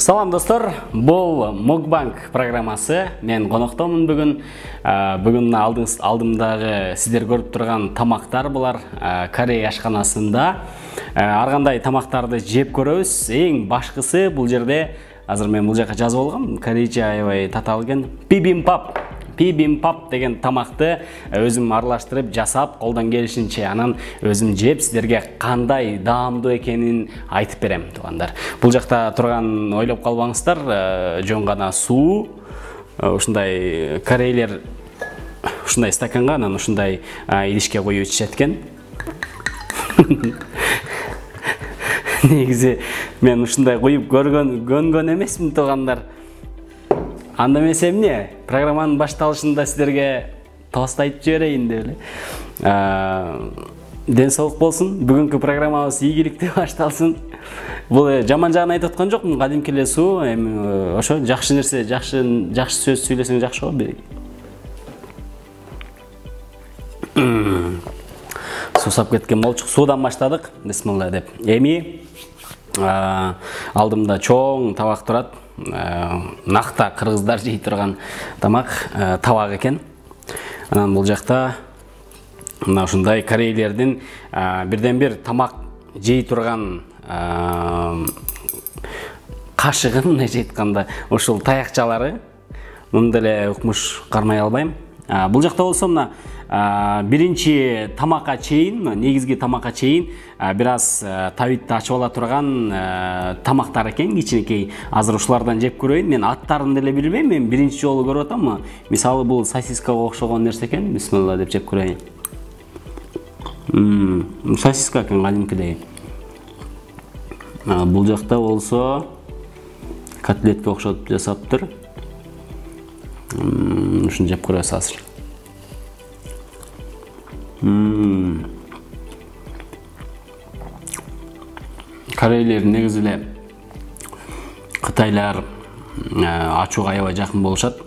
Салам достор, бұл Мукбанк программасы. Мен қонақтамын бүгін. Бүгін алдымдағы сіздер көріп тұрған тамақтар бұлар Корей ашханасында. Арғандай тамақтарды жеп көрөбүз. Ең башқысы бұл жерде, азыр мен бұл жаққа жазып алғам, корейче аябай таталген Bibimbap деген тамақты өзім аралаштырып жасап, қолдан келишинче анан өзім жеп, сіздерге қандай даамдуу экенин айтып берем, туғандар. Бұл жақта тұрған ойлап қалбаңыздар, жөн гана суу, ушундай корейлер ушундай стаканга, анан ушундай идишке коюп ичишет экен. Негизи мен ушундай коюп көргөн эмесмин, туғандар. Анда эмес эмне? Программанын башталышында сіздерге тост айтып жиберейин деп эле. Ден соолук болсун. Бүгүнкү программабыз ийгиликтүү башталсын. Бул жаман жагын айтып аткан жокмун. Кадимки эле суу, эми ошо жакшы нерсе, жакшы сөз сүйлөсөң жакшы го. Суусап кеткен болчук. Суудан баштадык. Бисмилла деп. Эми алдымда чоң табак турат. Нақта кыргыздар жей турган тамак табак экен. Анан бул жакта мына ушундай корейлердин бирден бир тамак жей турган кашыгын, мындайча айтканда, ушул таякчалары. Муну деле укмуш кармай албайм. Бул жакта болсо мына биринчи тамакка чейин, негизги тамакка чейин бир аз табитти ачып ала турган тамактар экен, кичинекей. Азыр ушулардан жеп көрөйүн. Мен аттарын деле билбейм, мен биринчи жолу көрүп атам. Мисалы бул сосискага окшогон нерсе экен. Бисмилла деп жеп көрөйүн. Сосиска экен кадимкидей. Бул жакта болсо котлетке окшотуп жасаптыр. Ушуну жеп көрөбүз азыр. Корейлер негизи эле кытайлар ачууга аябай жакын болушат.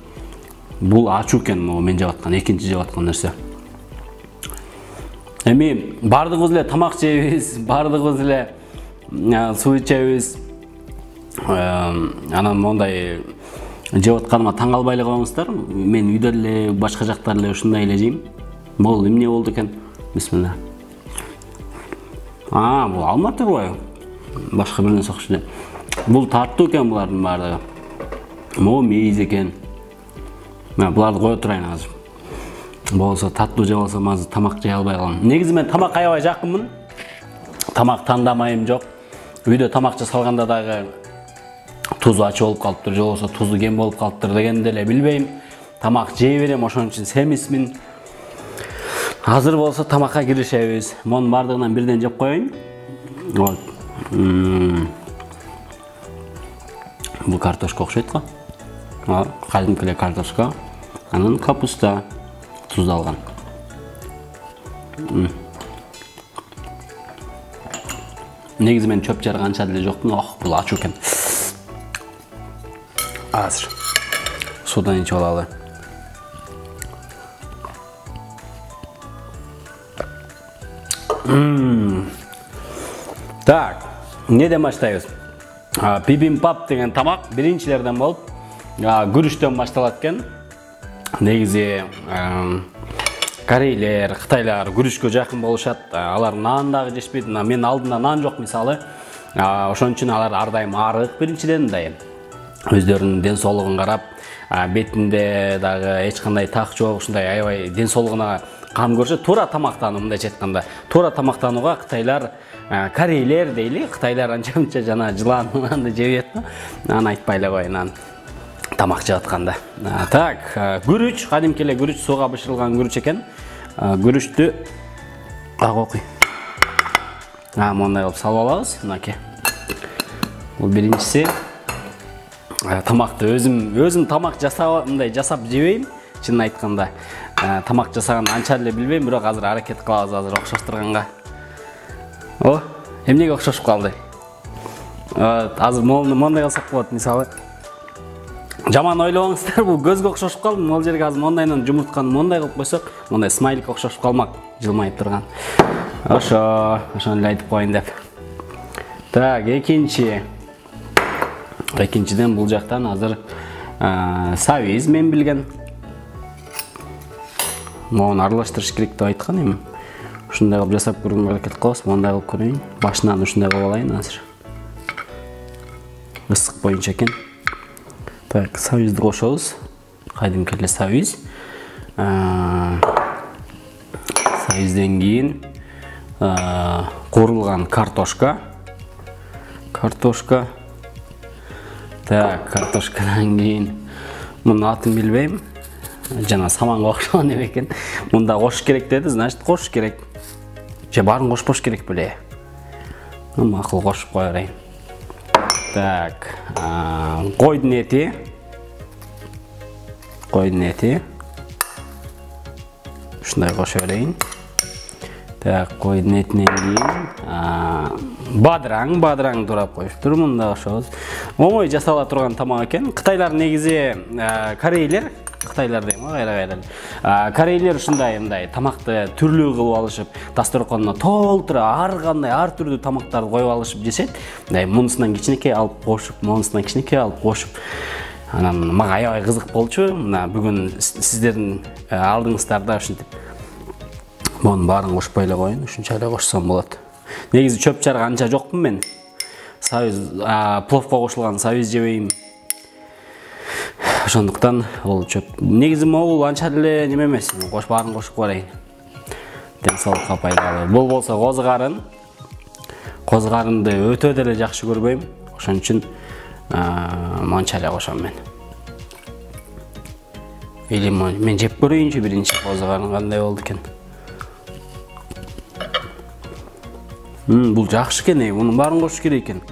Бул ачуу экен, мен жеп аткан, экинчи жеп аткан нерсе. Эми бардыгыбыз эле тамак жейбиз, бардыгыбыз эле суу ичебиз. Анан мондай жеп атканыма таң калбай эле коюңуздар. Мен үйдө эле, башка жактар эле ушундай эле жейм. Бул эмне болду экен? Бисмилла. Бул алма турбайбы? Башка бир нерсе окшойт эле. Бул тартуу экен булардын баардыгы. Могу мейиз экен. Мен буларды кое турайын азыр. Болсо таттуу жеп алсам азыр тамак жей албай калам. Негизи мен тамак аябай жакынмын. Тамак тандамайым жок. Үйдө тамак жасалганда дагы тузу ачы болуп калыптыр, же болбосо тузу кем болуп калыптыр дегенди деле билбейм. Тамак жей берем, ошон үчүн семизмин. Азыр болсо тамакка киришебиз. Монун бардыгынан бирден жеп коеюн. Вот. Бул картошка окшойт го. Кадимки эле картошка. Анан капуста туздалган. Негизи мен чөп жарганча деле жокмун. Бул ачуу экен. Азыр суудан ичип алалы. Так, неден баштайбыз? Bibimbap деген тамак биринчилерден болуп, күрүчтөн башталат экен. Негизи корейлер, кытайлар күрүчкө жакын болушат. Алар нан дагы жешпейт. Мен алдымда нан жок мисалы. Ошон үчүн алар ар дайым арык биринчиден мындай. Өздөрүнүн ден соолугун карап, бетинде дагы эч кандай так жок, ушундай аябай ден соолугуна кам көрүшөт. Туура тамактануу, мындайча айтканда, туура тамактанууга кытайлар, корейлер дейли, кытайлар анча-мынча жана жыланды жебет. Аны айтпай эле коеюн, тамак жеп атканда. Так, күрүч, кадимки эле күрүч, сууга бышырылган күрүч экен. Күрүчтү окуй. Мондай кылып салып алабыз, мынакей. Бул биринчиси. Тамакты өзүм тамак жасап жебейм, чынын айтканда. Тамак жасаган анча эле билбейм, бирок азыр аракет кылабыз, азыр окшоштурганга. Эмнеге окшошуп калды? Азыр мондай кылсак болот, мисалы. Жаман ойлобоңуздар, бул көзгө окшошуп калды. Могул жерге азыр мондайдан жумуртканы мондай кылып койсок, мондай смайлик окшошуп калмак, жылмайып турган. Ошону эле айтып коеюн деп. Так, экинчи Экинчиден бул жактан азыр сабиз мен билген. Мону аралаштырыш керек деп айткан эми. Ушундай кылып жасап көргөнгө аракет кылабыз. Мындай кылып көрөйүн. Башынан ушундай кылып алайын азыр. Ысык боюнча экен. Так, сабизди кошобуз. Кайдымкы эле сабиз. Сабизден кийин куурулган картошка. Так, картошкадан кийин мунун атын билбейм. Жана саманга окшогон экен. Мында кош керек деди, значит кош керек. Же баарын кошпош керек беле. Макул кошуп кое берейин. Так, койдун эти. Ушундай кошо берейин. Так, койдун этинен кийин бадыраң турап коюптур. Мында кошобуз. Оңой жасала турган тамак экен. Кытайлар негизи корейлер, Кытайлар дейм, кайра-кайра. Корейлер ушундай тамакты түрлүү кылып алышып, дасторконуна толтура ар кандай, ар түрдүү тамактарды коюп алышып жешет. Мунусунан кичинекей алып кошуп, мунусунан кичинекей алып кошуп. Анан мага аябай кызык болчу. Мына бүгүн сиздердин алдыңыздарда ушинтип монун баарын кошпой эле коеюн, ушунча эле кошсом болот. Негизи чөп чарга анча жокмун мен. Сабиз, пловко кошулган сабиз жебейм. Ошондуктан ол чөп. Негизи могул анча эле неме эмес. Баарын кошуп коеюн. Ден соолукка пайдалуу. Бул болсо козгарын. Козгарынды өтө деле жакшы көрбөйм. Ошон үчүн монча эле кошом мен. Или мен жеп көрөйүнчү биринчи козгарын кандай болду экен. Бул жакшы экен, мунун баарын кошуш керек экен.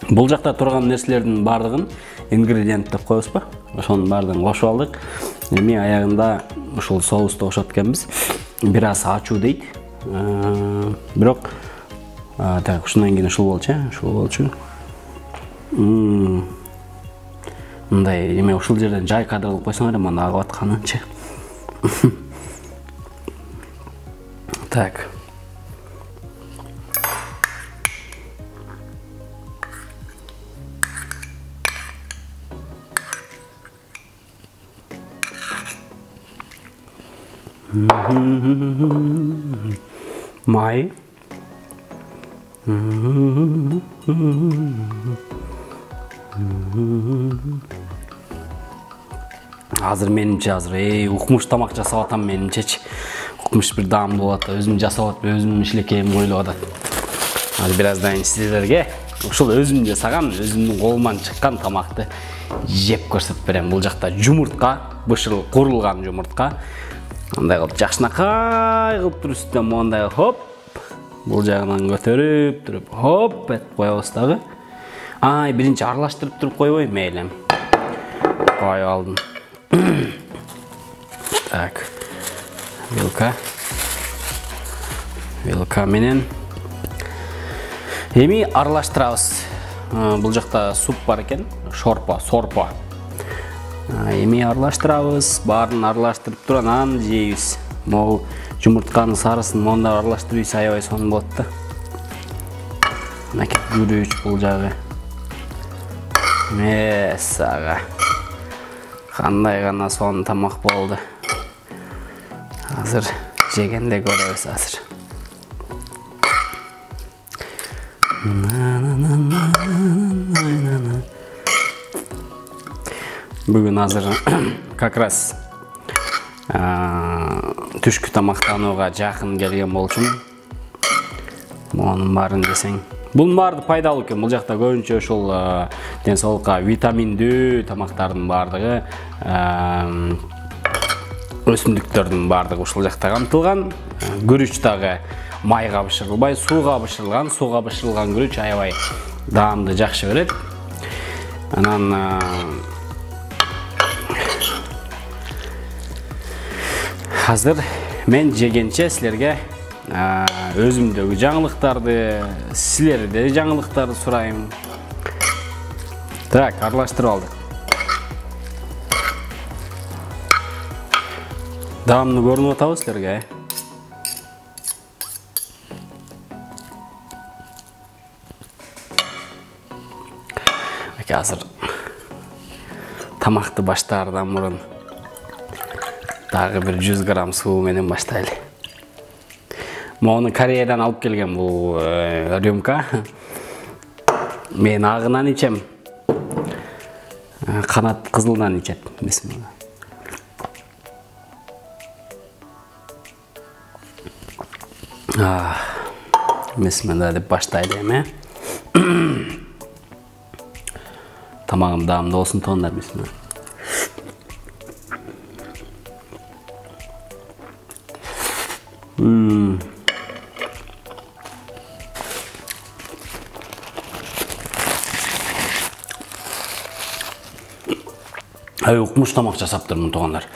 Бул жакта турган нерселердин баардыгын ингредиент деп коебузбу? Ошонун баардыгын кошуп алдык. Эми аягында ушул соусту кошот экенбиз. Бир аз ачуу дейт. Бирок так, ушундан кийин ушул болчу. Мындай эме ушул жерден жай кадр кылып койсоңор, мына агып атканынчы. Так. Май. Азыр менимче укмуш тамак жасап атам менимчечи. Укмуш бир даамдуу болот, өзүм жасап атып, өзүмдүн ишлекейим коюлуп атат. Азыр бир аздан кийин сиздерге ушул өзүм жасаган, өзүмдүн колуман чыккан тамакты жеп көрсөтүп берем. Бул жакта жумуртка, бышыл куурулган жумуртка. Мындай кылып жакшынакай кылып туруп үстүнөн мондай хоп, бул жагынан көтөрүп туруп хоп этип коебуз дагы. Биринчи аралаштырып туруп койбойм, мейлим. Коюп алдым. Так. Вилка менен эми аралаштырабыз. Бул жакта суп бар экен, сорпо. Эми аралаштырабыз, баарын аралаштырып туруп анан жейбиз. Могул жумуртканын сарысын монда аралаштырып ийсе аябай сонун болот да. Мынакей күрүч бул жагы. Месага. Кандай гана сонун тамак болду. Азыр жегенде көрөбүз азыр. Бүгүн азыр как раз түшкү тамактанууга жакын келген болчумун. Монун баарын десең, бул баарды пайдалуу экен. Бул жакта көбүнчө ушул ден соолукка витаминдүү тамактардын баардыгы, өсүмдүктөрдүн баардыгы ушул жакта камтылган. Күрүч дагы майга бышырылбай, сууга бышырылган. Сууга бышырылган күрүч аябай даамды жакшы берет. Анан азыр мен жегенче силерге өзүмдөгү жаңылыктарды, силерде жаңылыктарды сурайм. Так, аралаштырып алдык. Даамны көрүнүп атабы силерге? Балки азыр тамақты баштаардан мурун дагы бир 100 грамм суу менен баштайлы. Мону Кореядан алып келген бул рюмка. Мен агынан ичем. Канат кызылдан ичет. Бисмилла. Бисмилла деп баштайлы эми. Тамагым даамды болсун тоондар, бисмилла. Укмуш тамак жасаптырмын туугандар.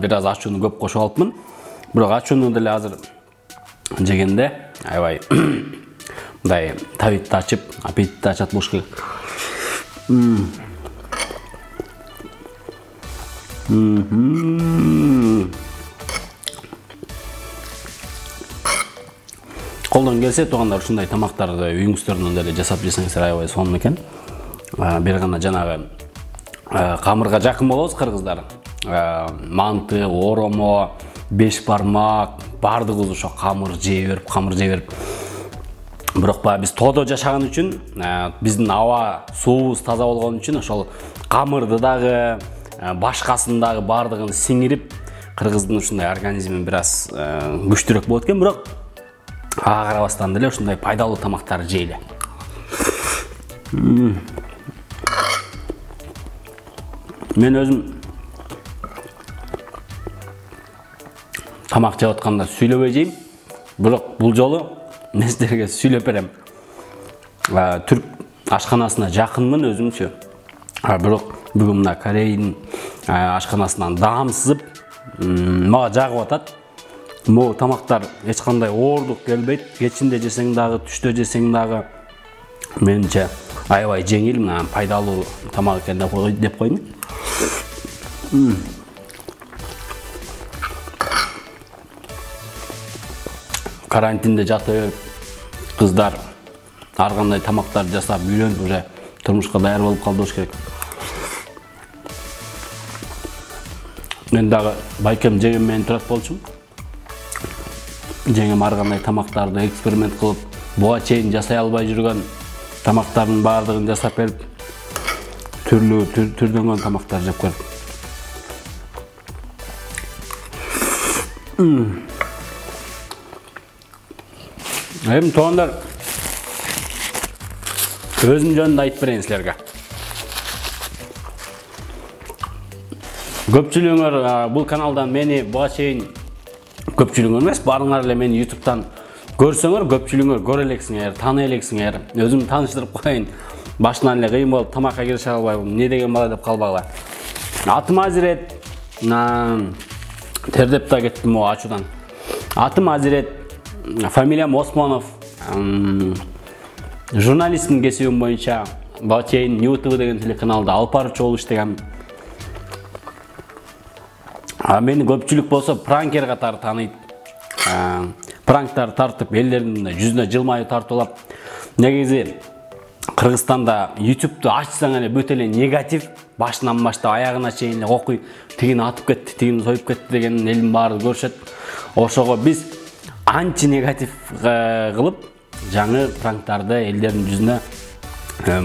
Бир аз ачууну көп кошуп алыпмын. Бирок ачууну деле азыр жегенде аябай мындай табитти ачып, аппетитти ачат болуш керек. Колдон келсе туугандар ушундай тамактарды үйүңүздөрдөн деле жасап жесеңиздер аябай сонун экен. Бир гана жанагы камырга жакын болобуз кыргыздар. Манты, оромо, беш бармак, бардыгыбыз ошо камыр жей берип. Бирок биз тоодо жашаган үчүн, биздин аба суубуз таза болгон үчүн ошол камырды дагы, башкасын дагы бардыгын сиңирип, кыргыздын ушундай организми бир аз күчтүүрөөк болот экен, бирок ага карабастан деле ушундай пайдалуу тамактарды жейли. Мен өзүм тамак жеп атканда сүйлөбөй жейм, бирок бул жолу мен силерге сүйлөп берем. Түрк ашканасына жакынмын өзүмчү. Бирок бүгүн мына Кореянын ашканасынан даамсызып, мага жагып атат. Могу тамактар эч кандай оорлук келбейт. Кечинде жесең дагы, түштө жесең дагы менче аябай жеңил, пайдалуу тамак экен деп койдум. Карантинде жата берип, кыздар ар кандай тамактар жасап, үйлөнүп уже турмушка даяр болуп калды болуш керек. Мен дагы байкем жеңем менен турат болчумун. Жеңем ар кандай тамактарды эксперимент кылып, буга чейин жасай албай жүргөн тамактардын баардыгын жасап берип, түрдөнгөн тамактар жеп көрдүм. Эми туугандар, өзүм жөнүндө айтып берейин силерге. Көпчүлүгүңөр бул каналдан мени буга чейин, көпчүлүгүңөр эмес, баарыңар эле мени YouTube'дан көрсөңөр, көпчүлүгүңөр көрө элексиңер, тааный элексиңер. Өзүм тааныштырып коеюн. Башынан эле кыйын болуп, тамакка киреше албайм, эмне деген бала деп калбагыла. Атым Азирет, тердеп да кеттим о ачуудан. Атым Азирет, фамилиям Осмонов. Журналистмин кесибим боюнча буга чейин YouTube деген телеканалда алып баруучу болуп иштегем. Мени көпчүлүк болсо пранкер катары тааныйт. Пранктар тартып, элдердин жүзүнө жылмайып тартуулап. Негизи Кыргызстанда YouTube'ду ачсаң эле бүт эле негатив, башынан баштап аягына чейин окуй, тигини атып кетти, тигини союп кетти деген элдин баары көрүшөт. Ошого биз анти негатив кылып, жаңы пранктарды элдердин жүзүнө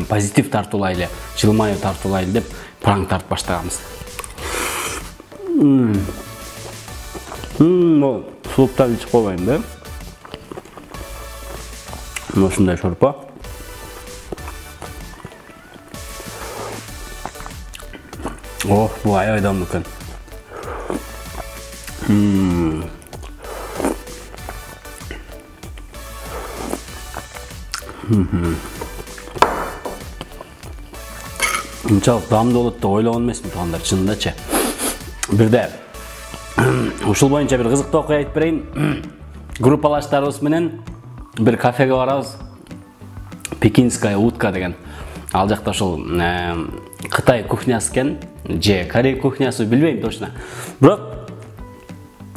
позитив тартуулайлы, жылмайып тартуулайлы деп пранк тартып баштаганбыз. Сулуктан ичип койбойм да. Ушундай шорпо. Бул аябай даамдуу экен. Унчалык даамдуу болот деп ойлогон эмесмин туугандар, чынындачы. Бирде ушул боюнча бир кызыктуу окуя айтып берейин. Группалаштарыбыз менен бир кафеге барабыз. Пекинская утка деген. Ал жакта ушул Кытай кухнясы экен, же Корей кухнясы билбейм точно. Бирок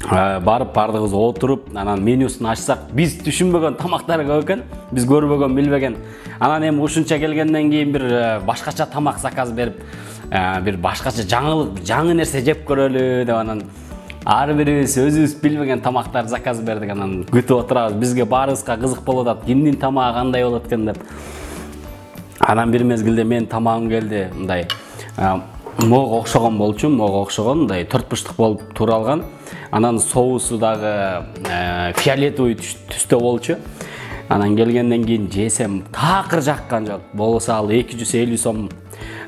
барып бардыгыбыз отуруп анан менюсун ачсак биз түшүнбөгөн тамактар көп экен, биз көрбөгөн билбеген. Анан эми ушунча келгенден кийин бир башкача тамак заказ берип, бир башкача жаңылык, жаңы нерсе жеп көрөлү деп анан ар бирибиз өзүбүз билбеген тамактар заказ бердик. Анан күтүп отурабыз, бизге баарыбызга кызык болуп атат, кимдин тамагы кандай болот экен деп. Анан бир мезгилде менин тамагым келди, мындай мого окшогон болчу, мого окшогон мындай 4 быштык болуп туралган. Анан соусу дагы фиолетовый түстө болчу. Анан келгенден кийин жесем такыр жаккан жок. Болсо ал 250 сом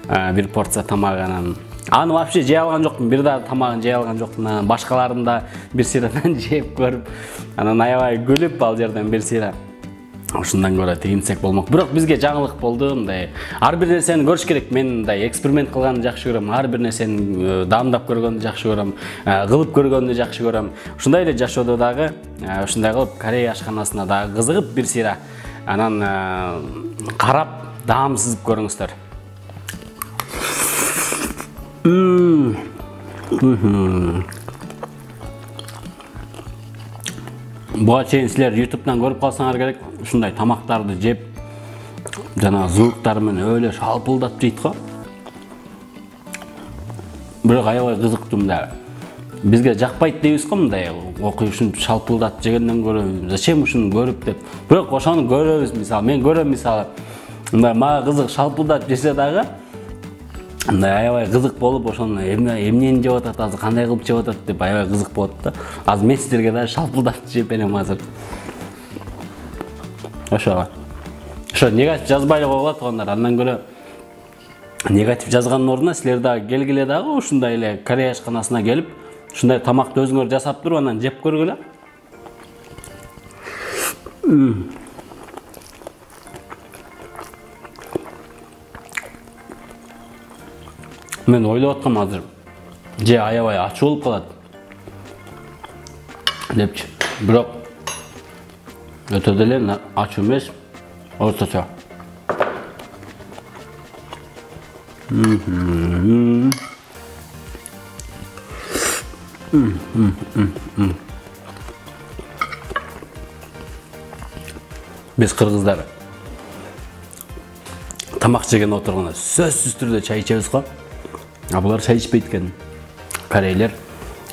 бир порция тамак. Анан аны вообще жей алган жокмун, бир дагы тамагын жей алган жокмун. Башкаларын да бир сырадан жеп көрүп, анан аябай күлүп ал жерден бир сыра ушундан көрө тигинсек болмок. Бирок бизге жаңылык болду, мындай ар бир нерсени көрүш керек. Мен мындай эксперимент кылганды жакшы көрөм, ар бир нерсени даамдап көргөндү жакшы көрөм, кылып көргөндү жакшы көрөм. Ушундай эле жашоодо дагы ушундай кылып Корея ашканасына дагы кызыгып бир сыйра анан карап даам сызып көрүңүздөр. Буга чейин силер YouTube'дан көрүп калсаңар керек, ушундай тамактарды жеп, жана звуктар менен өлө шалпылдап жейт го. Бирок аябай кызыктуу мындай. Бизге жакпайт дейбиз го мындай, окуй ушун шалпылдап жегенден көрө, зачем ушуну көрүп деп. Бирок ошону көрөбүз, мисалы, мен көрөм, мисалы, мындай мага кызык шалпылдап жесе дагы, мындай аябай кызык болуп, ошону эмнени жеп атат, азыр кандай кылып жеп атат деп аябай кызык болот да. Азыр мен силерге да шалпылдап жеп берем азыр. Ошо негатив жазбай эле койгула туугандар. Андан көрө негатив жазгандын ордуна силер дагы келгиле дагы ушундай эле Корея ашканасына келип, ушундай тамакты өзүңөр жасап туруп анан жеп көргүлө. Мен ойлоп аткам азыр же аябай ачуу болуп калат депчи. Бирок өтө деле ачуу эмес, орточо. Биз кыргыздар тамак жеген отурганда сөзсүз түрдө чай ичебиз го. Булар чай ичпейт экен. Корейлер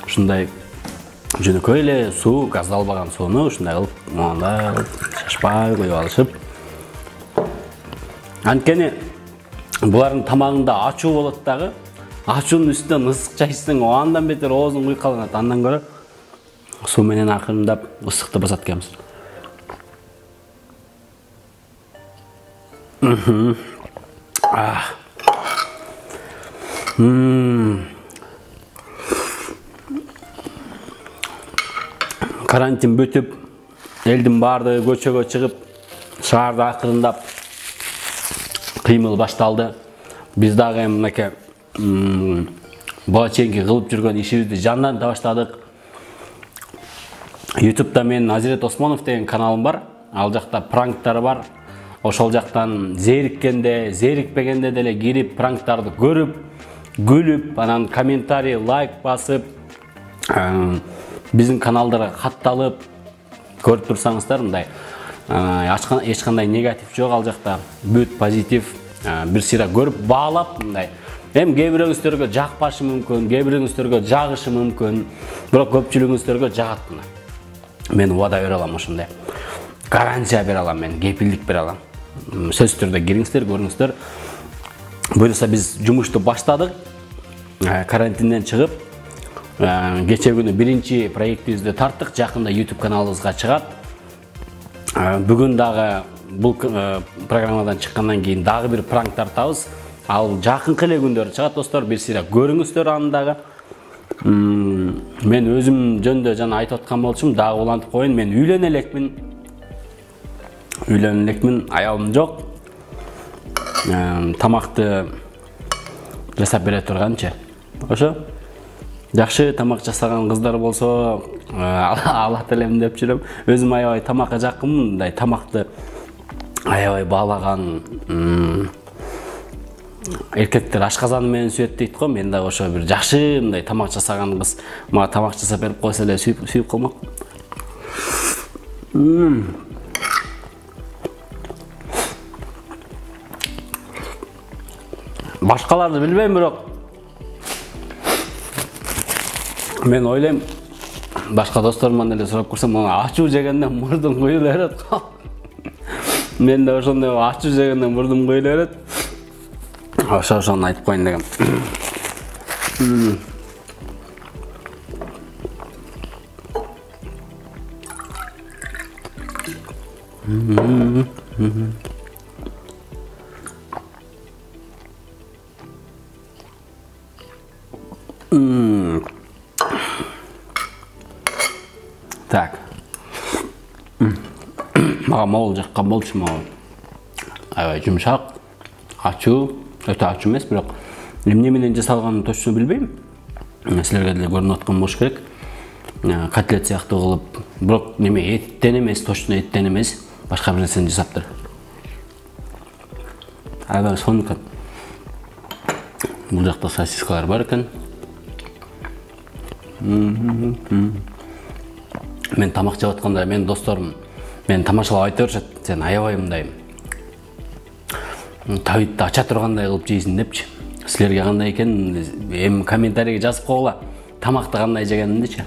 ушундай жөнөкөй эле суу, газдалбаган сууну ушундай кылып, мындай шашпай коюп алышып. Анткени булардын тамагында ачуу болот дагы. Ачуунун үстүнөн ысык чай ичсең, андан бетер оозуң куйкаланат. Андан көрө суу менен акырындап ысыкты басат экенбиз. Карантин бүтүп, элдин баардыгы көчөгө чыгып, шаарда акырындап кыймыл башталды. Биз дагы эми мынакей буга чейинки кылып жүргөн ишибизди жандан баштадык. YouTube'да мен Азирет Осмонов деген каналым бар. Ал жакта пранктар бар. Ошол жактан зериккенде, зерикпегенде деле кирип пранктарды көрүп, күлүп, анан комментарий, лайк басып, биздин каналдарга катталып көрүп турсаңыздар, мындай эч кандай негатив жок ал жакта. Бүт позитив, бир сыйра көрүп баалап мындай. Эми кээ бирөөңүздөргө жакпашы мүмкүн, кээ бирөөңүздөргө жагышы мүмкүн, бирок көпчүлүгүңүздөргө жагат мына. Мен убада бере алам ошондой. Гарантия бере алам, мен кепилдик бере алам. Сөзсүз түрдө кириңиздер, көрүңүздөр. Буюрса биз жумушту баштадык. Карантинден чыгып, кече күнү биринчи проектибизди тарттык, жакында YouTube каналыбызга чыгат. Бүгүн дагы бул программадан чыккандан кийин дагы бир пранк тартабыз. Ал жакынкы эле күндөрү чыгат достор, бир сыйра көрүңүздөр аны дагы. Мен өзүм жөнүндө жана айтып аткан болчумун, дагы улантып коеюн, мен үйлөнө элекмин, аялым жок. Тамакты жасап бере турганчы. Ошо жакшы тамак жасаган кыздар болсо алат элем деп жүрөм. Өзүм аябай тамакка жакынмын, мындай тамакты аябай баалаган эркектер ашказаны менен сүйөт дейт го. Мен да ошо бир жакшы мындай тамак жасаган кыз мага тамак жасап берип койсо эле сүйүп калмак. Башкаларды билбейм, бирок мен ойлойм, башка досторумдан эле сурап көрсөм, ачуу жегенден мурдум куюла берет. Мен да ошондой ачуу жегенден мурдум куюла берет. Ошону айтып коеюн дегем. Так. Мага могул жаккан болчу, могул. Аябай жумшак, ачуу, өтө ачуу эмес, бирок эмне менен жасалганын точно билбейм. Силерге деле көрүнүп аткан болуш керек. Котлет сыяктуу кылып, бирок неме эттен эмес, точно эттен эмес, башка бир нерсени жасаптыр. Аябай сонун экен. Бул жакта сосискалар бар экен. Мен тамак жеп атканда менин досторум мени тамашалап айта беришет, сен аябай мындай табитти ача тургандай кылып жейсиң депчи. Силерге кандай экен эми комментарийге жазып койгула, тамакты кандай жегениңдичи.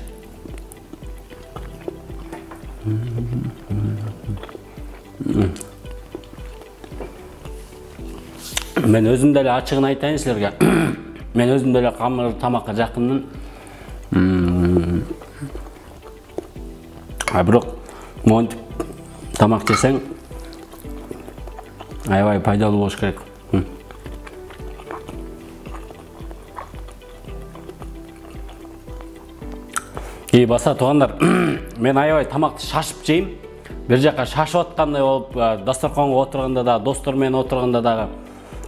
Мен өзүм деле ачыгын айтайын силерге. Мен өзүм деле камыр тамакка жакынмын. Бирок монтип тамак жесең аябай пайдалуу болуш керек. Баса туугандар, мен аябай тамакты шашып жейм. Бир жака шашып аткандай болуп, дасторконго отурганда да, достор менен отурганда дагы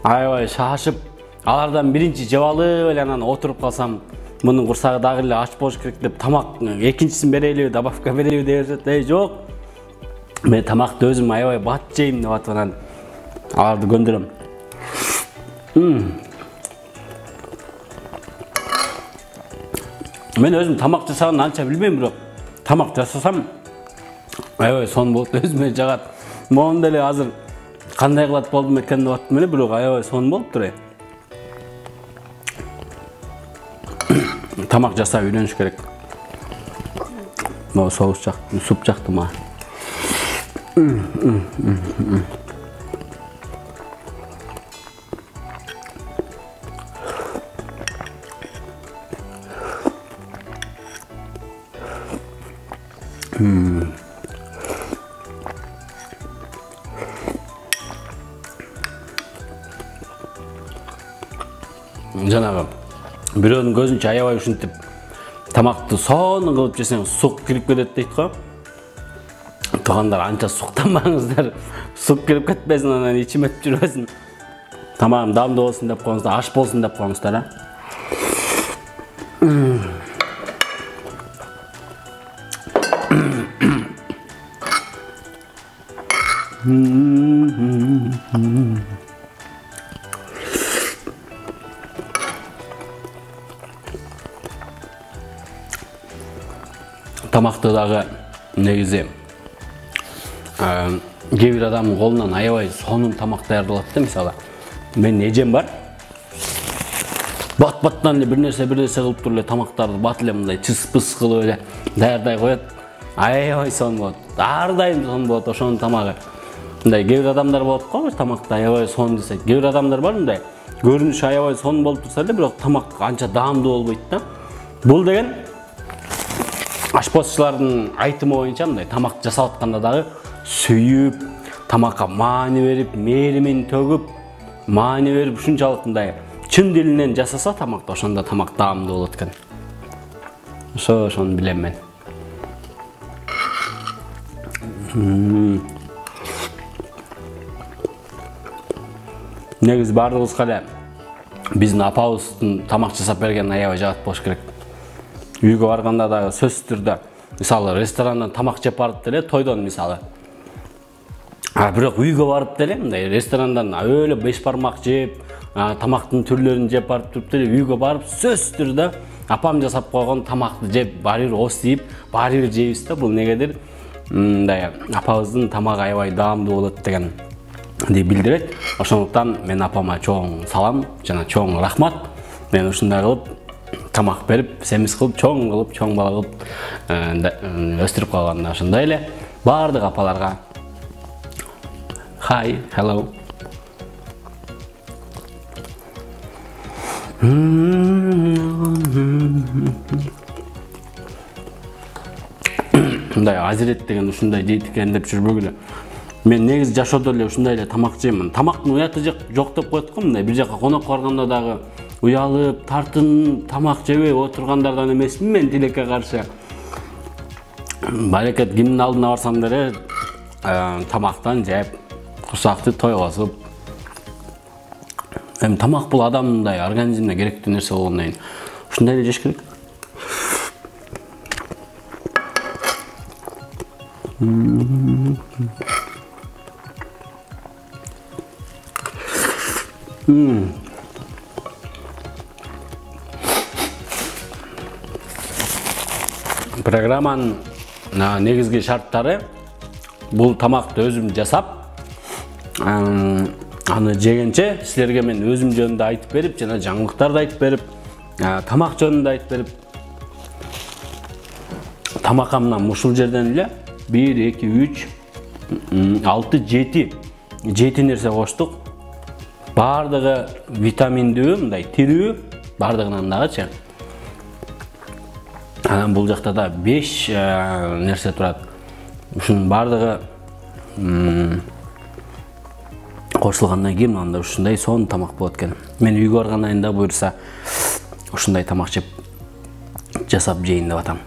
аябай шашып, алардан биринчи жеп алып эле анан отуруп калсам, мунун курсагы дагы эле ач болуш керек деп тамак экинчисин берели, добавка берели деп беришет. Жок. Мен тамакты өзүм аябай бат жейм деп атып анан аларды көндүрөм. Мен өзүм тамак жасаганды анча билбейм, бирок тамак жасасам аябай сонун болот, өзүмө жагат. Могун деле азыр кандай кылат болдум экен деп аттым эле, бирок аябай сонун болуптур. Тамак жасап үйрөнүш керек. Могу соус жактым, суп жактым мага. Жанагы бирөөнүн көзүнчө аябай ушинтип тамакты сонун кылып жесең сук кирип кетет дейт го. Туугандар, анча суктанбаңыздар. Сук кирип кетпесин, анан ичим өтүп жүрбөсүн. Тамагым даамдуу болсун деп коюңуздар, аш болсун деп коюңуздар. Тамакты дагы негизи кээ бир адамдын колунан аябай сонун тамак даярдалат да. Мисалы, менин эжем бар. Бат-баттан эле бир нерсе кылып туруп эле тамактарды бат эле мындай чыс-пыс кылып эле даярдай коет. Аябай сонун болот. Ар дайым сонун болот ошонун тамагы. Мындай кээ бир адамдар болот го, тамакты аябай сонун десе. Кээ бир адамдар бар мындай көрүнүшү аябай сонун болуп турса эле, бирок тамак анча даамдуу болбойт да. Бул деген ашпозчулардын айтымы боюнча мындай тамак жасап атканда дагы сүйүп, тамакка маани берип, мээримин төгүп, маани берип ушунчалык мындай чын дилинен жасаса тамакты, ошондо тамак даамдуу болот экен. Ошону билем мен. Негизи баардыгыбызга эле биздин апабыздын тамак жасап берген аябай жагат болуш керек. Үйгө барганда дагы сөзсүз түрдө, мисалы ресторандан тамак жеп барып деле, тойдон мисалы. Бирок үйгө барып деле мындай ресторандан өлө беш бармак жеп, тамактын түрлөрүн жеп барып туруп эле үйгө барып сөзсүз түрдө апам жасап койгон тамакты жеп баары бир ос тийип баары бир жейбиз да. Бул негедир мындай апабыздын тамагы аябай даамдуу болот дегенди билдирет. Ошондуктан мен апама чоң салам жана чоң рахмат. Мен ушундай кылып тамак берип, семиз кылып, чоң бала кылып өстүрүп калганда ошондой эле баардык апаларга hi, hello. Мындай азирет деген ушундай жейт экен деп жүрбөгүлө. Мен негизи жашоодо эле ушундай эле тамак жеймин. Тамактын уяты жок деп коет го, мындай бир жака конок барганда дагы уялып, тартын тамак жебей отургандардан эмесмин мен тилекке каршы. Барекет кимдин алдына барсам деле тамактан жеп, курсакты тойгозуп. Эми тамак бул адамдын организмине керектүү нерсе болгондон кийин ушундай эле жеш керек. Программанын негизги шарттары бул тамакты өзүм жасап, аны жегенче силерге мен өзүм жөнүндө айтып берип, жана жаңылыктарды айтып берип, тамак жөнүндө айтып берип, тамакамдан ушул жерден эле 1, 2, 3, 6, 7 нерсе коштук. Бардыгы витаминдүү, мындай тирүү, бардыгынан дагычы. Анан бул жакта да 5 нерсе турат. Ушунун бардыгы кошулгандан кийин анда ушундай сонун тамак болот экен. Мен үйгө баргандан кийин да буюрса ушундай тамак жеп жасап жейин деп атам.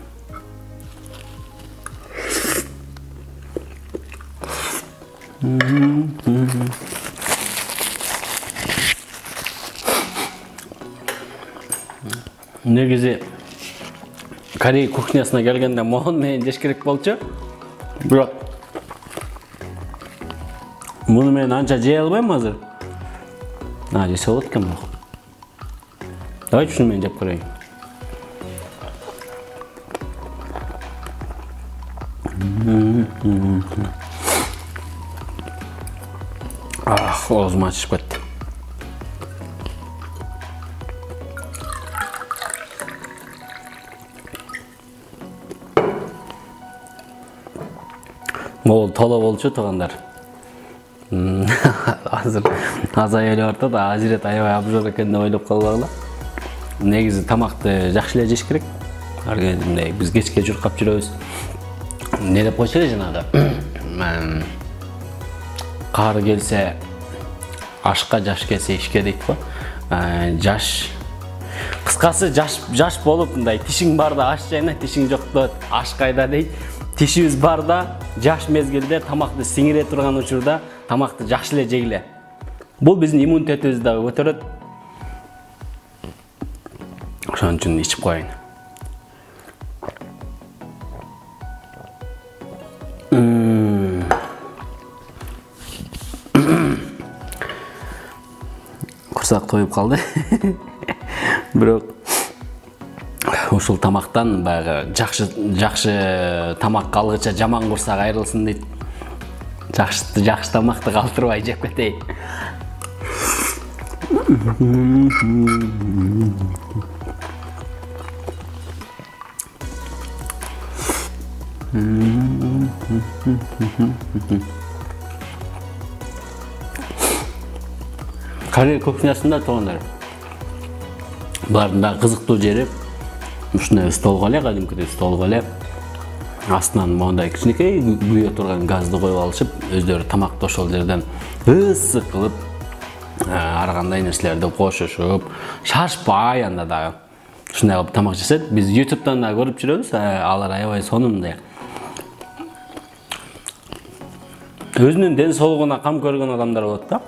Негизи Корей кухнясына келгенде могун менен жеш керек болчу. Бирок муну мен анча жей албайм азыр. Жесе болот экен бул. Давайте ушуну мен жеп көрөйүн. Оозум ачышып кетти. Могул толо болчу туугандар. Азыр азай эле бартат, азирет аябай абжор экен деп ойлоп калбагыла. Негизи тамакты жакшы эле жеш керек. Мындай биз кечке журкап жүрөбүз. Не деп койчу эле жанагы? Кары келсе ашка, жаш келсе ишке дейт го. Жаш кыскасы жаш болуп мындай тишиң барда аш жайна, тишиң жокто аш кайда дейт. Тишибиз барда жаш мезгилде тамакты сиңире турган учурда тамакты жакшы эле жегиле. Бул биздин иммунитетибизди дагы көтөрөт. Ошон үчүн ичип коеюн. Курсак тоюп калды. Бирок ушул тамактан баягы жакшы тамак калгыча жаман курсак айрылсын дейт. Жакшы тамакты калтырбай жеп кетейин. Корей кухнясында туугандар. Булардын да кызыктуу жери ушундай столго эле, кадимкидей столго эле астынан мондай кичинекей күйө турган газды коюп алышып, өздөрү тамакты ошол жерден ысык кылып, ар кандай нерселерди кошушуп, шашпай анда дагы ушундай кылып тамак жесет. Биз YouTube'дан да көрүп жүрөбүз, алар аябай сонун. Өзүнүн ден соолугуна кам көргөн адамдар болот да.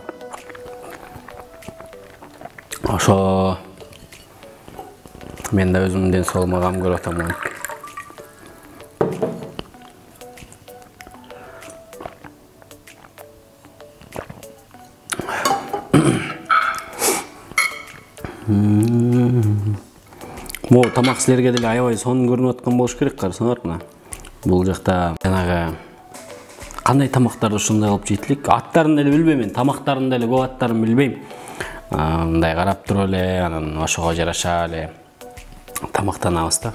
Ошо мен да өзүмдүн ден соолугума кам көрүп атам. Могу тамак силерге деле аябай сонун көрүнүп аткан болуш керек, карасаңар мына. Бул жакта жанагы кандай тамактарды ушундай кылып жейтилик? Аттарын деле билбейм мен, тамактарын деле көп аттарын билбейм. Мындай карап туруп эле, анан ошого жараша эле тамактанабыз да.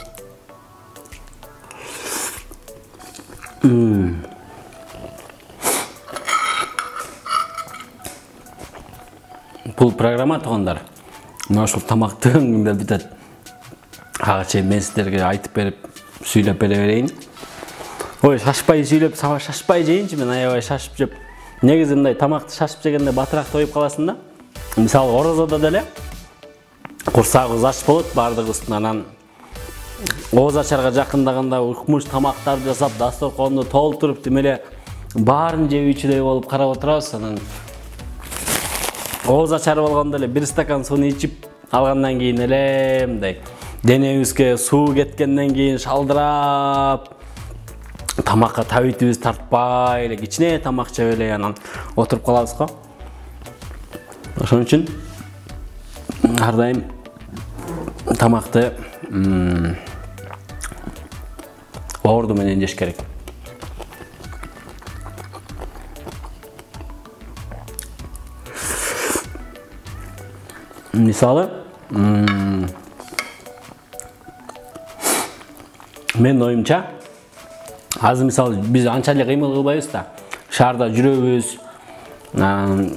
Бул программа тугандар. Мына ушул тамактын деп бүтөт. Ага чейин мен силерге айтып берип, сүйлөп берейин. Ой, шашпай сүйлөп, шашпай жейинчи, мен аябай шашып жеп. Негизи мындай тамакты шашып жегенде батыраак тоюп каласың да. Мисалы, орозодо деле курсагыбыз аш болот бардыгыбыздын, анан ооз ачарга жакындаганда укмуш тамактарды жасап, дасторконду толтуруп, демеле баарын жебүүчүдөй болуп карап отурабыз. Анан ооз ачары болгондо эле бир стакан сууну ичип алгандан кийин эле мындай денебизге суу кеткенден кийин шалдырап тамакка табитибиз тартпай эле кичине тамак жеп эле анан отуруп калабыз го. Ошон үчүн ар дайым тамакты орду менен жеш керек. Мисалы, мен оюмча, азыр мисалы биз анча эле кыймыл кылбайбыз да. Шаарда жүрөбүз,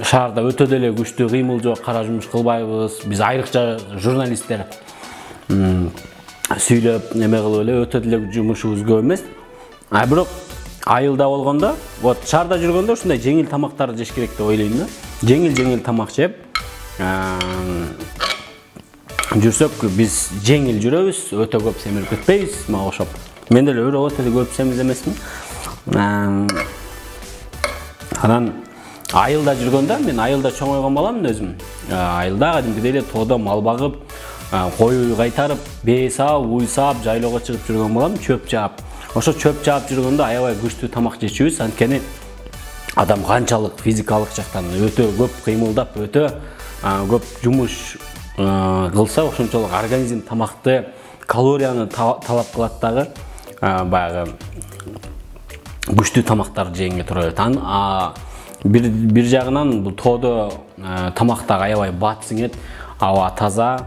шаарда өтө деле күчтүү кыймыл жок, кара жумуш кылбайбыз. Биз айрыкча журналисттер сүйлөп, неме кылып эле өтө деле жумушубуз көп эмес. Бирок айылда болгондо, вот шаарда жүргөндө ушундай жеңил тамактарды жеш керек деп ойлойм да. Жеңил тамак жеп жүрсөк, биз жеңил жүрөбүз, өтө көп семирип кетпейбиз, мага окшоп. Мен деле өтө көп семиз эмесмин. Анан айылда жүргөндө, мен айылда чоңойгон баламын өзүм. Айылда кадимкидей эле тоодо мал багып, кой кайтарып, бээ саап, уй саап, жайлоого чыгып жүргөн балам, чөп жаап. Ошо чөп жаап жүргөндө аябай күчтүү тамак жечүбүз, анткени адам канчалык физикалык жактан өтө көп кыймылдап, өтө көп жумуш кылса, ошончолук организм тамакты, калорияны талап кылат дагы, баягы күчтүү тамактарды жегенге туура келет. Бир жагынан бул тоодо тамактагы аябай бат сиңет, аба таза,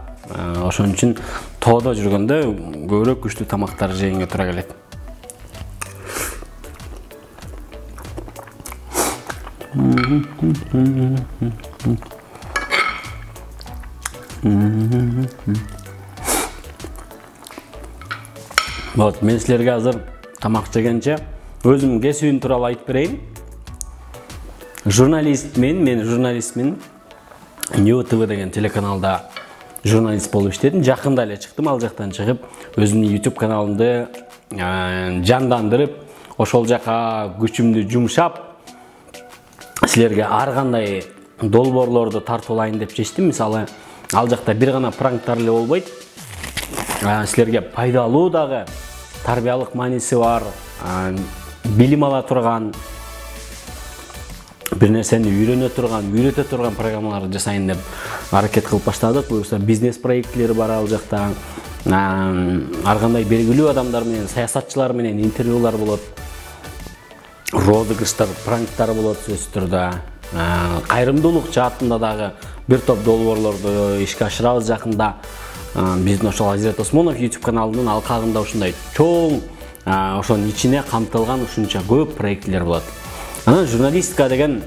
ошон үчүн тоодо жүргөндө көбүрөөк күчтүү тамактарды жегенге туура келет. Вот, мен силерге азыр тамак жегенче өзүмдүн кесибим тууралуу айтып берейин. Мен журналистмин. New TV деген телеканалда журналист болуп иштедим. Жакында эле чыктым, ал жактан чыгып, өзүмдүн YouTube каналымды жандандырып, ошол жака күчүмдү жумшап, силерге ар кандай долбоорлорду тартып алайын деп чечтим. Мисалы, ал жакта бир гана пранктар эле болбойт. Силерге пайдалуу дагы, тарбиялык мааниси бар, билим ала турган, бир нерсени үйрөтө турган программаларды жасайын деп аракет кылып баштадык. Буюрса бизнес проектлери бар ал жакта. Ар кандай белгилүү адамдар менен, саясатчылар менен интервьюлар болот. Розыгрыштар, пранктар болот сөзсүз түрдө. Кайрымдуулук жаатында дагы бир топ долбоорлорду ишке ашырабыз жакында. Биздин ошол Азирет Осмонов YouTube каналынын алкагында ушундай чоң, ошонун ичине камтылган ушунча көп проектлер болот. Анан журналистика деген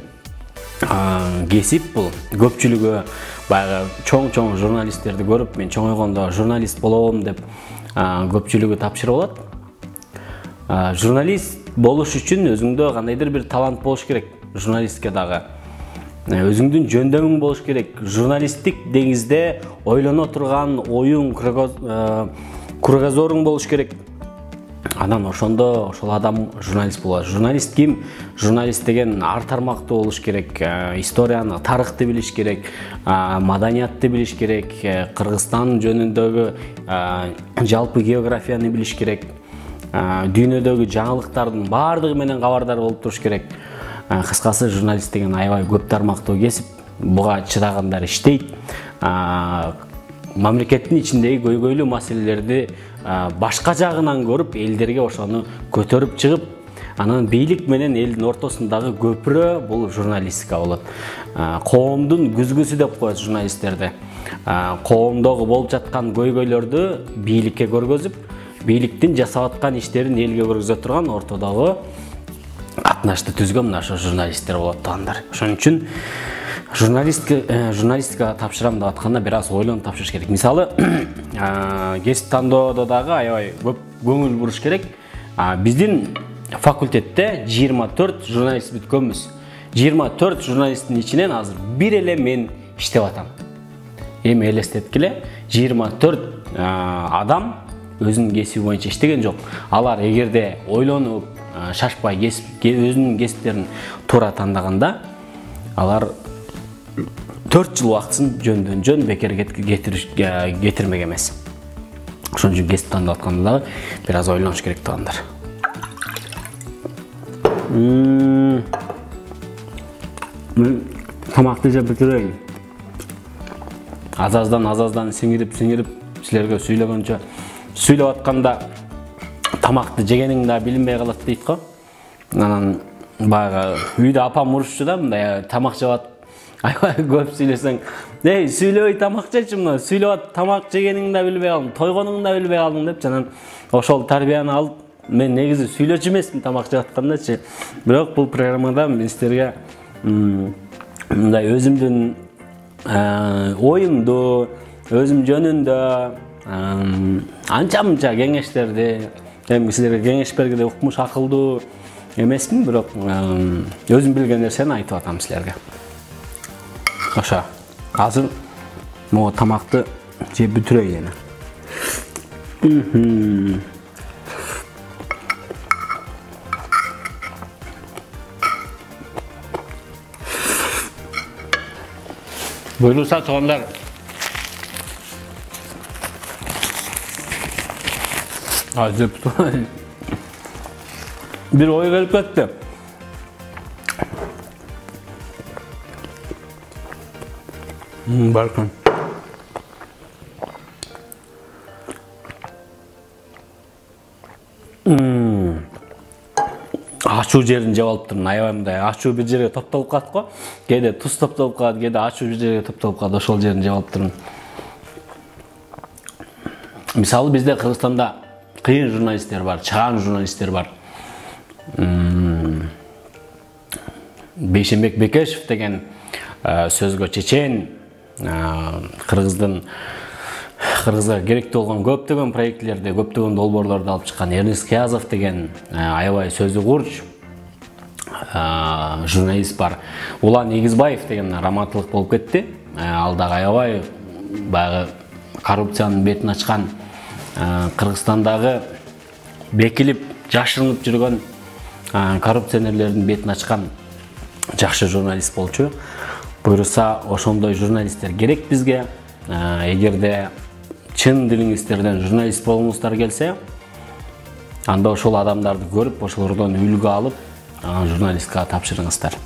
кесип бул. Көпчүлүгү баягы чоң журналисттерди көрүп, мен чоңойгондо журналист болом деп көпчүлүгү тапшырып алат. Журналист болуш үчүн өзүңдө кандайдыр бир талант болуш керек. Журналисткадагы өзүңдүн жөндөмүң болуш керек. Журналисттик деңизде ойлоно турган оюң, кругозоруң болуш керек. Анан ошондо ошол адам журналист болот. Журналист ким? Журналист деген ар тармактуу болуш керек. Историяны, тарыхты билиш керек, маданиятты билиш керек, Кыргызстан жөнүндөгү жалпы географияны билиш керек. Дүйнөдөгү жаңылыктардын баардыгы менен кабардар болуп туруш керек. Кыскасы, журналист деген аябай көп тармактуу кесип, буга чыдагандар иштейт. мамлекеттин ичиндеги көйгөйлүү маселелерди башка жагынан көрүп, элдерге ошону көтөрүп чыгып, анан бийлик менен элдин ортосундагы көпүрө бул журналистика болот. Коомдун күзгүсү деп коет журналисттерди. Коомдогу болуп жаткан көйгөйлөрдү бийликке көргөзүп, бийликтин жасап аткан иштерин элге көргөзө турган ортодогу катнашты түзгөн мына ошо журналисттер болот тугандар. Ошон үчүн журналистикага тапшырам деп атканда бир аз ойлонуп тапшырыш керек. Мисалы, кесип тандоодо дагы аябай көп көңүл буруш керек. Биздин факультетте 24 журналист бүткөнбүз. 24 журналисттин ичинен азыр бир эле мен иштеп атам. Эми элестеткиле, 24 адам өзүнүн кесиби боюнча иштеген жок. Алар эгерде ойлонуп, шашпай өзүнүн кесиптерин туура тандаганда, алар 4 жыл убактысын жөндөн-жөн бекер кетирмек эмес. Ошон үчүн кесип тандап атканда дагы бир аз ойлонуш керек тугандар. Тамакты жеп бүтүрөйүн. Азаздан сиңирип силерге сүйлөгөнчө сүйлөп атканда тамакты жегениң да билинбей калат дейт го. Анан баягы үйдө апам урушчу да, мындай тамак жеп атып аябай көп сүйлөсөң, "Эй, сүйлөбөй тамак жечи, мына сүйлөп атып тамак жегениң да билбей калдың, тойгонуң да билбей калдың" деп жанан ошол тарбияны алып, мен негизи сүйлөчү эмесмин тамак жеп аткандачы. Бирок бул программада мен силерге мындай өзүмдүн оюмду, өзүм жөнүндө анча-мынча кеңештерди, эми силерге кеңеш бергенде укмуш акылдуу эмесмин, бирок өзүм билген нерсени айтып атам силерге. Ошо, азыр могу тамакты жеп бүтүрөйүн. Буюрса туугандар, жеп турайын. Бир ой келип кетти. Балкон. Ачуу жерин жеп алыптырмын, аябай мындай ачуу бир жерге топтолуп калат го. Кээде туз топтолуп калат, кээде ачуу бир жерге топтолуп калат, ошол жерин жеп алыптырмын. Мисалы, бизде Кыргызстанда кыйын журналисттер бар, чаан журналисттер бар. Бейшенбек Бекешев деген сөзгө чечен, Кыргызга керектүү болгон көптөгөн проектлерди, көптөгөн долбоорлорду алып чыккан Эрнест Киязов деген аябай сөзү курч журналист бар. Улан Эгизбаев деген раматтылык болуп кетти. Ал дагы аябай баягы коррупциянын бетин ачкан, Кыргызстандагы бекилип, жашырынып жүргөн коррупционерлердин бетин ачкан жакшы журналист болчу. Буюрса, ошондой журналисттер керек бизге. Эгерде чын дилиңиздерден журналист болгуңуздар келсе, анда ошол адамдарды көрүп, ошолордон үлгү алып, журналисткага тапшырыңыздар.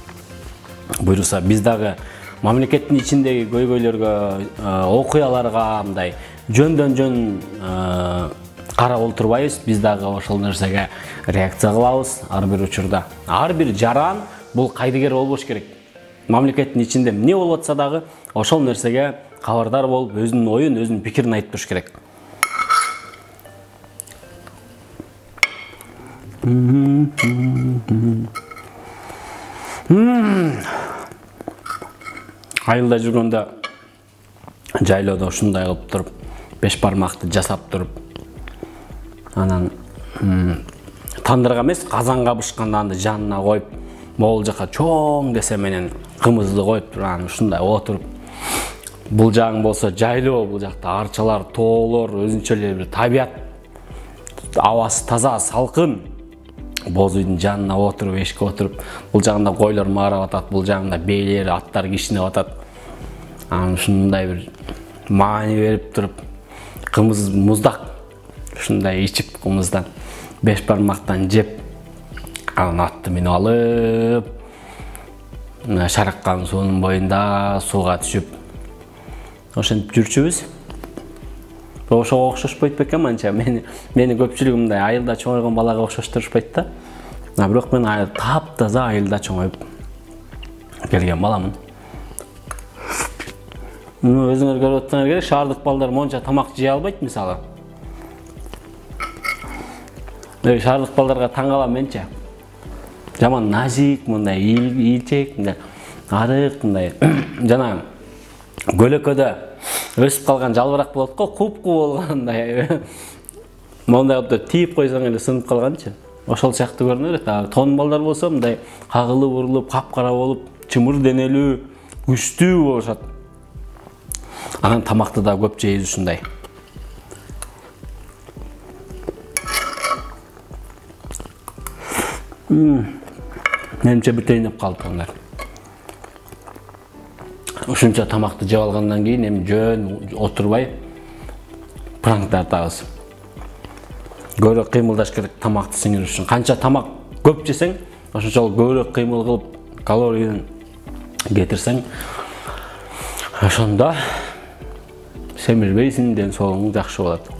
Буюрса, биз дагы мамлекеттин ичиндеги көйгөйлөргө, окуяларга мындай жөндөн-жөн карап олтурбайбыз. Биз дагы ошол нерсеге реакция кылабыз ар бир учурда. Ар бир жаран бул кайдыгер болбош керек. Мамлекеттин ичинде эмне болуп атса дагы ошол нерсеге кабардар болуп, өзүнүн оюн, өзүнүн пикирин айтып туруш керек. Айылда жүргөндө жайлоодо ушундай кылып туруп, 5 бармакты жасап туруп, анан тандырга эмес, казанга бышканда аны жанына коюп, могул жака чоң десе менен кымызды коюп турган ушундай отуруп, бул жагың болсо жайлоо, бул жакта арчалар, тоолор, өзүнчө эле бир табият, абасы таза, салкын. Боз үйдүн жанына отуруп, эшикке отуруп, бул жагында койлор маарап атат, бул жагында бейлер, аттар кишинеп атат. Анан ушундай бир маани берип туруп, кымыз муздак ушундай ичип кымыздан 5 бармактан жеп, анан атты минип алып, шараккан суунун боюнда сууга түшүп, ошентип жүрчүбүз. ошого окшошпойт бекен анча. Мени көпчүлүгү мындай айылда чоңойгон балага окшоштурушпайт да. Бирок мен таптаза айылда чоңоюп келген баламын. Өзүңөр көрүп атсаңар керек, шаардык балдар монча тамак жей албайт мисалы. Шаардык балдарга таң калам менчи. Жаман назик, мындай ийилчек, мындай арык, мындай жана көлөкөдө өсүп калган жалбырак болот го, куп-куу болгандай. Мондай кылып тийип койсоң эле сынып калганчы. Ошол сыяктуу көрүнө берет. Тон балдар болсо мындай кагылып урулуп, капкара болуп, чымыр денелүү, күчтүү болушат. Анан тамакты да көп жейбиз ушундай. Менимче бүтөйүн деп калды андар. Ушунча тамакты жеп алгандан кийин эми жөн отурбай пранк тартабыз. Көбүрөөк кыймылдаш керек тамакты сиңириш үчүн. Канча тамак көп жесең, ошончолук көбүрөөк кыймыл кылып, калорияны кетирсең, ошондо семирбейсиң, ден соолугуң жакшы болот.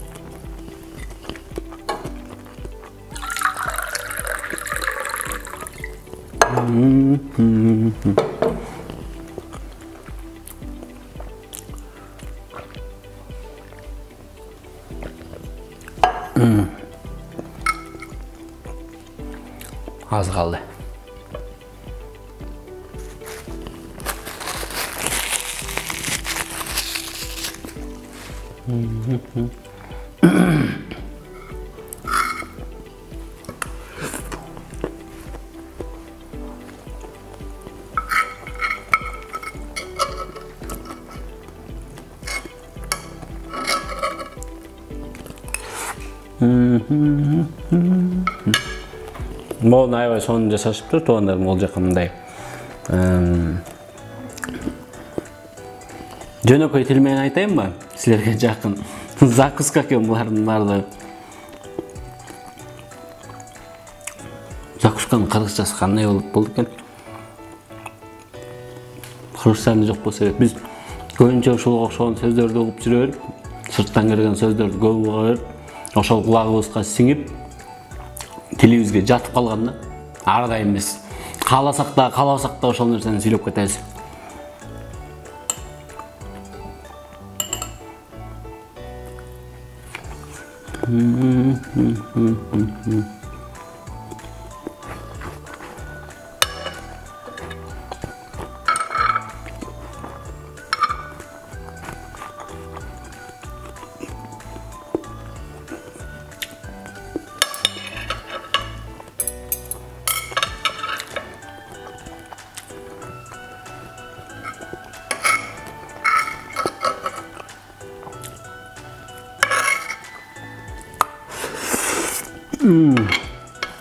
Az kaldı. Могу аябай сонун жасашыптыр туугандарым, ол жака мындай жөнөкөй тил менен айтайынбы силерге жакын закуска экен булардын баардыгы. Закусканын кыргызчасы кандай болду экен? Кыргызчада жок болсо керек. Биз көбүнчө ушуга окшогон сөздөрдү угуп жүрө берип, сырттан келген сөздөрдү көп уга берип, ошол кулагыбызга сиңип, тилибизге жатып калганда, ар дайым эмес. Кааласак да, каалабасак да ошол нерсени сүйлөп кетебиз.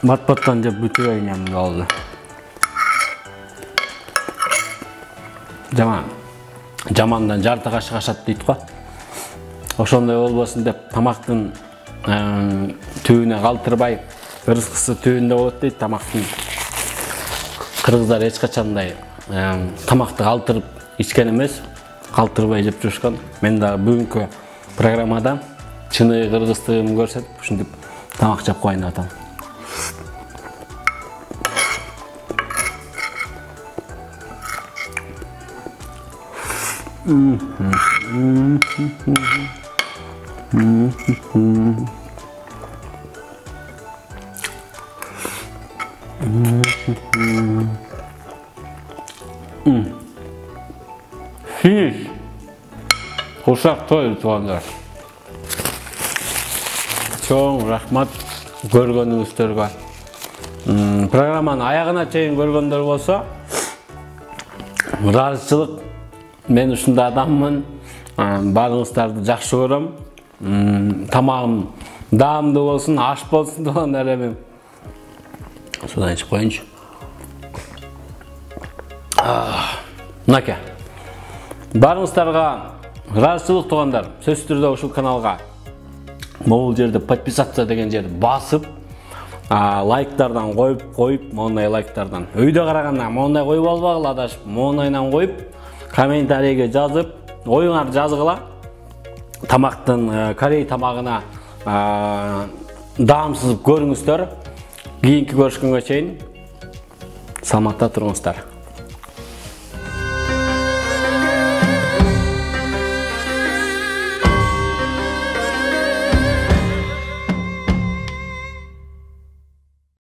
Бат-баттан жеп бүтүбөй эмне болду. Жамандан жарты кашык ашат дейт го. Ошондой болбосун деп тамактын түбүнө калтырбай, ырыскысы түбүндө болот дейт тамактын. Кыргыздар эч качандай тамакты калтырып ичкен эмес, калтырбай жеп жүрүшкөн. Мен дагы бүгүнкү программада чыныгы кыргыздыгымды көрсөтүп, ушинтип тамак жеп коюн деп атам. Фиш. Курсак той туугандар. Чоң рахмат көргөнүңүздөргө. Программанын аягына чейин көргөндөр болсо, ыраазычылык. Мен ушундай адаммын. Баарыңыздарды жакшы көрөм. Тамагым даамдуу болсун, аш болсун туугандар эми. Судан ичип коеюнчу. Мынакей. Баарыңыздарга ыраазычылык туугандар. Сөзсүз түрдө ушул каналга могул жерде подписаться деген жерди басып, лайктардан коюп, мондай лайктардан. Өйдө караганда мондай коюп албагыла адашып, мондайдан коюп, комментарийге жазып, оюңарды жазгыла. тамақтың Корей тамағына дамсызып көріңіздер. Кейінгі көрішкенге шейін саламатта тұрыңыздар.